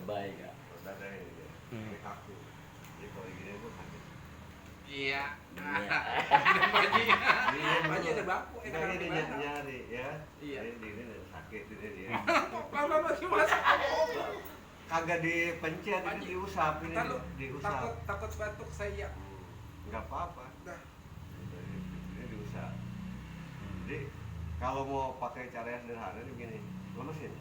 baik ya. Udah dari ini kaku. Jadi kalau gini tuh sakit. Iya. Iya. Baji ada baku Kita ini nyari ya. Iya. Ini sakit ini. Apa sih Mas? Kagak dipencet, ini diusap ini. Diusap. Takut batuk saya. Enggak apa-apa. Dah. Ini diusap. Jadi kalau mau pakai cara yang sederhana begini, lemesin.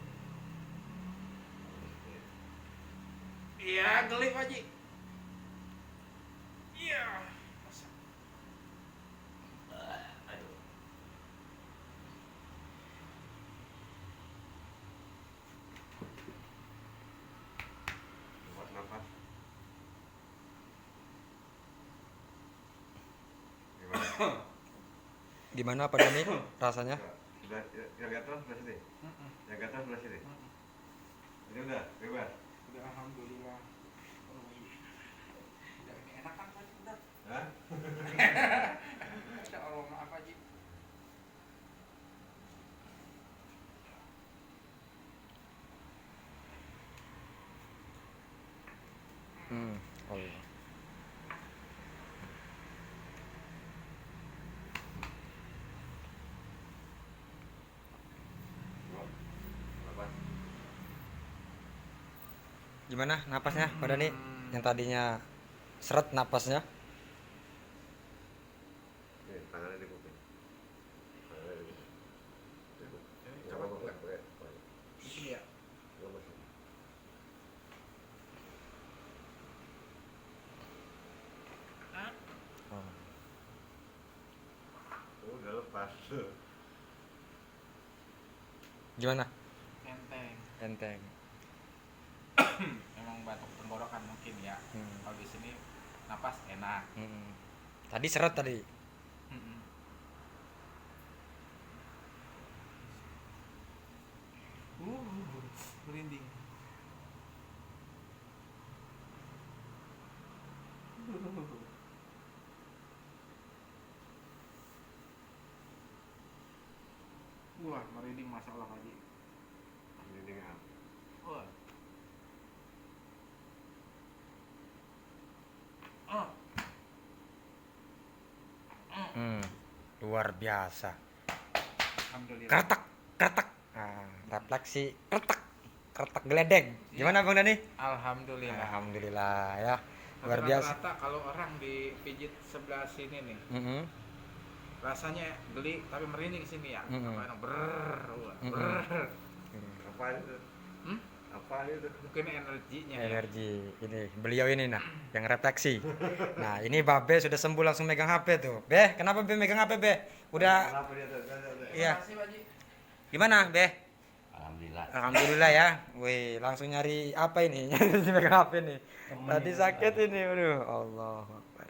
Iya, geli Baji. Iya. Aduh. Buat nafas. Gimana? Gimana Pak Dani rasanya? Udah, yang gatal sebelah sini. Yang gatal sebelah sini. Ini udah bebas. Udah alhamdulillah. Udah ini enak kan Baji udah. Hah? Insya Allah maaf Baji. Allah. Nafas. Gimana napasnya Pak Dani? Yang tadinya seret napasnya? Nih, tangannya di kuping. Tangannya di kuping. Coba buka. Pakai. Ini ya. Lemesin. Oh. Udah lepas. Gimana? Enteng. Enteng. Memang batuk tenggorokan mungkin ya. Kalau di sini napas enak. Tadi seret tadi. Merinding. Wah, merinding Masya Allah Haji. Ini dengan Wah. Ah. Luar biasa. Alhamdulillah. Kretek, kretek. Refleksi kretek geledek. Gimana Bang Dani? Alhamdulillah. Alhamdulillah ya. Luar Tapi biasa. rata-rata kalau orang dipijit sebelah sini nih, rasanya geli tapi merinding di sini ya. Apa enak brrrr. apa itu? Hmm? Apa itu? Mungkin energinya ya. Energi ini beliau ini nah yang refleksi. Nah ini Babe sudah sembuh langsung megang HP tuh. Beh, kenapa Be megang HP Be? Udah Kenapa dia tuh? iya. Terima kasih, Baji. Gimana Be? Alhamdulillah. Alhamdulillah ya. Wih, langsung nyari apa ini? Nyari megang HP nih. Tadi sakit ini, waduh. Allah Akbar.